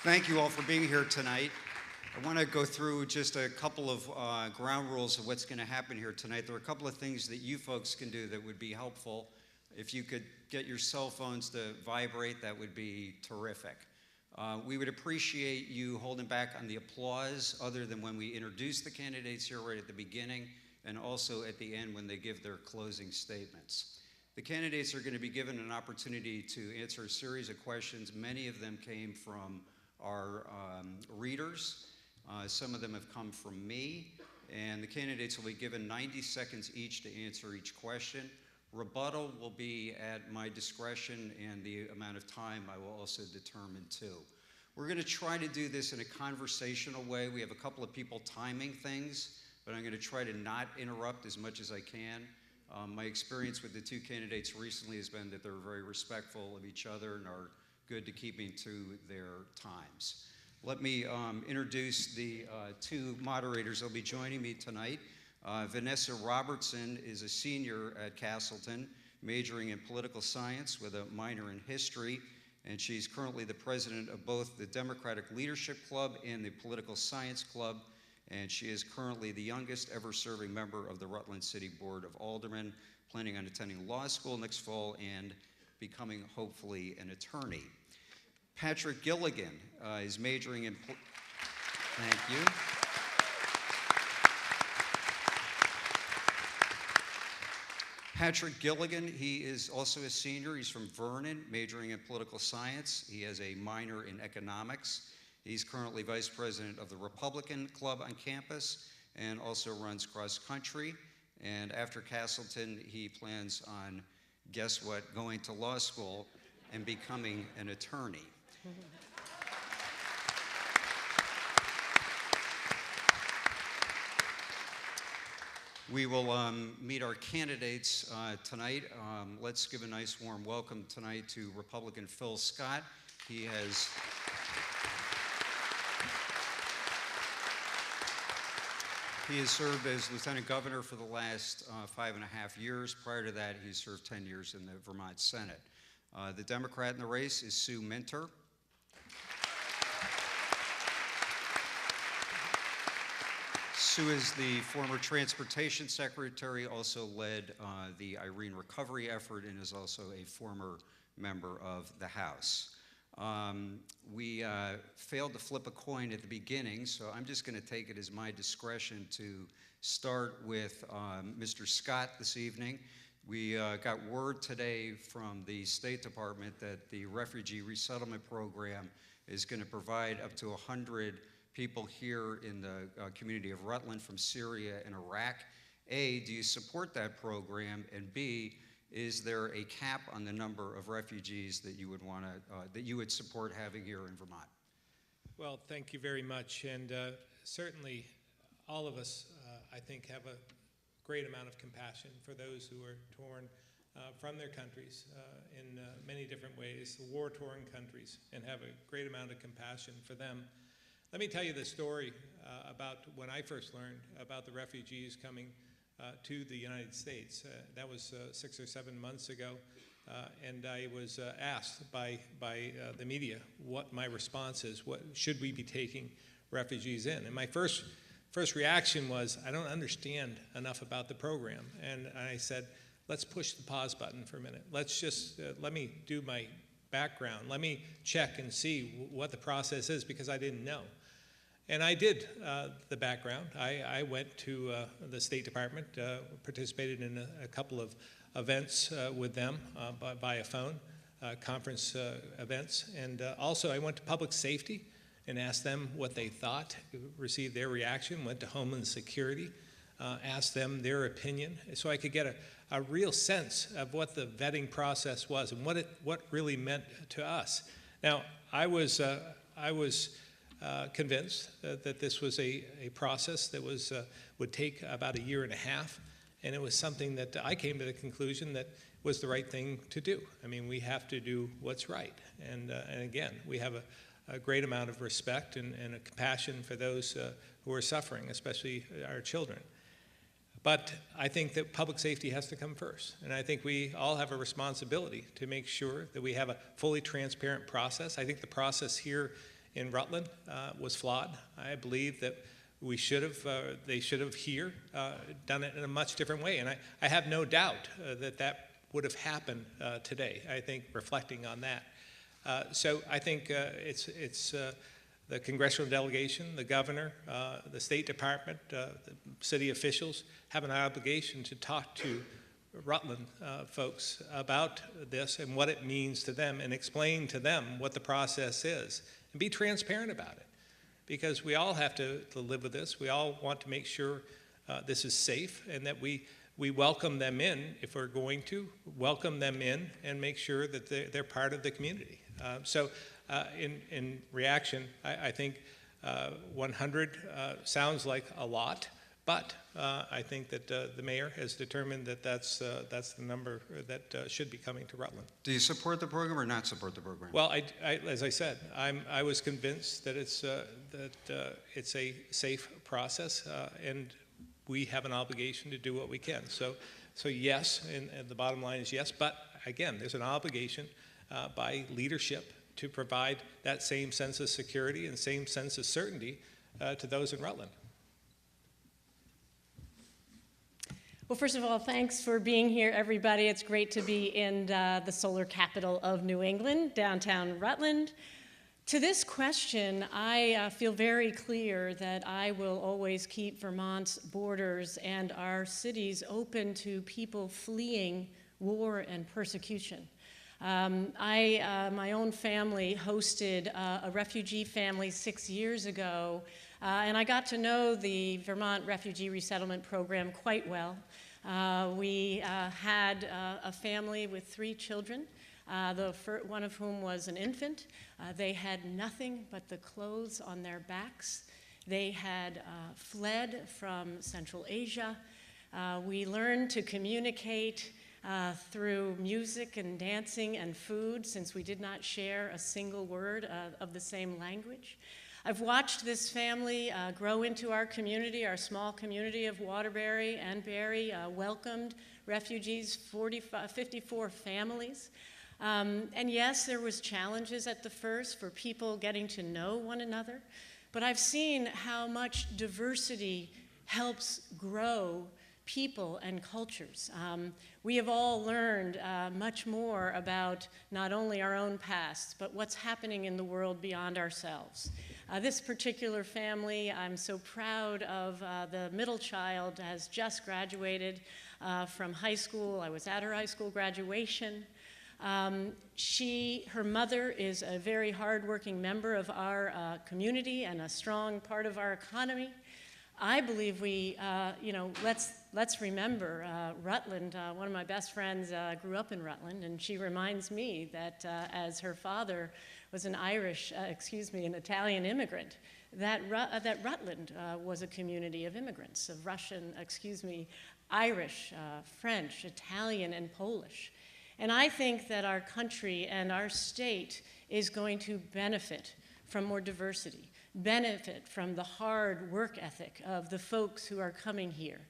Thank you all for being here tonight. I want to go through just a couple of ground rules of what's going to happen here tonight. There are a couple of things that you folks can do that would be helpful. If you could get your cell phones to vibrate, that would be terrific. We would appreciate you holding back on the applause other than when we introduce the candidates here right at the beginning and also at the end when they give their closing statements. The candidates are going to be given an opportunity to answer a series of questions. Many of them came from our readers. Some of them have come from me, and the candidates will be given 90 seconds each to answer each question. Rebuttal will be at my discretion, and the amount of time I will also determine too. We're going to try to do this in a conversational way. We have a couple of people timing things, but I'm going to try to not interrupt as much as I can. My experience with the two candidates recently has been that they're very respectful of each other and are good to keeping to their times. Let me introduce the two moderators that will be joining me tonight. Vanessa Robertson is a senior at Castleton, majoring in political science with a minor in history, and she's currently the president of both the Democratic Leadership Club and the Political Science Club, and she is currently the youngest ever serving member of the Rutland City Board of Aldermen, planning on attending law school next fall and becoming, hopefully, an attorney. Patrick Gilligan is majoring in... Thank you. Patrick Gilligan, he is also a senior. He's from Vernon, majoring in political science. He has a minor in economics. He's currently vice president of the Republican Club on campus and also runs cross country. And after Castleton, he plans on, guess what, going to law school and becoming an attorney. We will meet our candidates tonight. Let's give a nice warm welcome tonight to Republican Phil Scott. He has served as lieutenant governor for the last 5.5 years. Prior to that, he served 10 years in the Vermont Senate. The Democrat in the race is Sue Minter. Sue is the former transportation secretary, also led the Irene recovery effort, and is also a former member of the House. We failed to flip a coin at the beginning, so I'm just going to take it as my discretion to start with Mr. Scott this evening. We got word today from the State Department that the refugee resettlement program is going to provide up to 100 people here in the community of Rutland from Syria and Iraq. A, do you support that program? And B, is there a cap on the number of refugees that you would want to, that you would support having here in Vermont? Well, thank you very much. And certainly all of us, I think, have a great amount of compassion for those who are torn from their countries in many different ways, the war-torn countries, and have a great amount of compassion for them. Let me tell you the story about when I first learned about the refugees coming to the United States. That was 6 or 7 months ago, and I was asked by the media what my response is. What should we be taking refugees in? And my first reaction was, I don't understand enough about the program. And I said, let's push the pause button for a minute. Let's just, let me do my background. Let me check and see what the process is, because I didn't know. And I did the background. I went to the State Department, participated in a couple of events with them via phone, conference events. And also I went to Public Safety and asked them what they thought, received their reaction, went to Homeland Security, asked them their opinion, so I could get a real sense of what the vetting process was and what really meant to us. Now, I was convinced that this was a process that would take about 1.5 years, and it was something that I came to the conclusion that was the right thing to do. I mean, we have to do what's right, and again, we have a great amount of respect and a compassion for those who are suffering, especially our children. But I think that public safety has to come first, and I think we all have a responsibility to make sure that we have a fully transparent process. I think the process here in Rutland was flawed. I believe that they should have here done it in a much different way. And I have no doubt that would have happened today, I think, reflecting on that. So I think it's the congressional delegation, the governor, the State Department, the city officials have an obligation to talk to Rutland folks about this and what it means to them, and explain to them what the process is, and be transparent about it. Because we all have to live with this. We all want to make sure this is safe, and that we welcome them in, if we're going to, welcome them in and make sure that they're part of the community. So in reaction, I think 100 sounds like a lot, but I think that the mayor has determined that that's the number that should be coming to Rutland. Do you support the program or not support the program? Well, as I said, I was convinced that it's a safe process, and we have an obligation to do what we can. So yes, and the bottom line is yes. But again, there's an obligation by leadership to provide that same sense of security and same sense of certainty to those in Rutland. Well, first of all, thanks for being here, everybody. It's great to be in the solar capital of New England, downtown Rutland. To this question, I feel very clear that I will always keep Vermont's borders and our cities open to people fleeing war and persecution. My own family hosted a refugee family 6 years ago, and I got to know the Vermont Refugee Resettlement Program quite well. We had a family with 3 children, one of whom was an infant. They had nothing but the clothes on their backs. They had fled from Central Asia. We learned to communicate through music and dancing and food, since we did not share a single word of the same language. I've watched this family grow into our community, our small community of Waterbury and Barry, welcomed refugees, 54 families. And yes, there was challenges at the first for people getting to know one another, but I've seen how much diversity helps grow people and cultures. We have all learned much more about not only our own past, but what's happening in the world beyond ourselves. This particular family, I'm so proud of. The middle child has just graduated from high school. I was at her high school graduation. Her mother is a very hardworking member of our community and a strong part of our economy. I believe let's remember Rutland. One of my best friends grew up in Rutland, and she reminds me that as her father was an an Italian immigrant, that Rutland was a community of immigrants, of Russian, Irish, French, Italian, and Polish. And I think that our country and our state is going to benefit from more diversity, benefit from the hard work ethic of the folks who are coming here,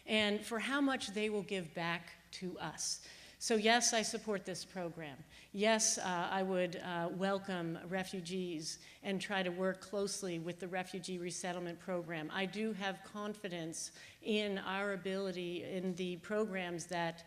and for how much they will give back to us. So yes, I support this program. Yes, I would welcome refugees and try to work closely with the Refugee Resettlement Program. I do have confidence in our ability, in the programs that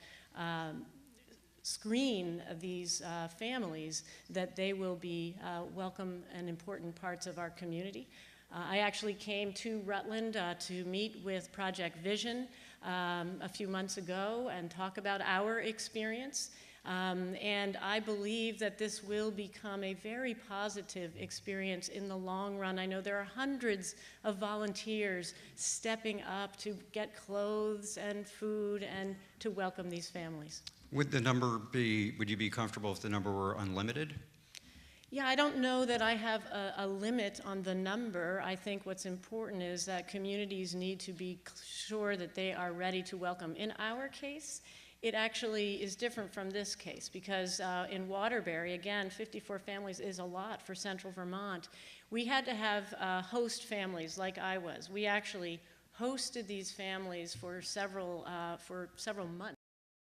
screen these families, that they will be welcome and important parts of our community. I actually came to Rutland to meet with Project Vision a few months ago and talk about our experience. And I believe that this will become a very positive experience in the long run. I know there are hundreds of volunteers stepping up to get clothes and food and to welcome these families. Would you be comfortable if the number were unlimited? Yeah, I don't know that I have a limit on the number. I think what's important is that communities need to be sure that they are ready to welcome. In our case, it actually is different from this case, because in Waterbury, again, 54 families is a lot for central Vermont. We had to have host families like I was. We actually hosted these families for several months.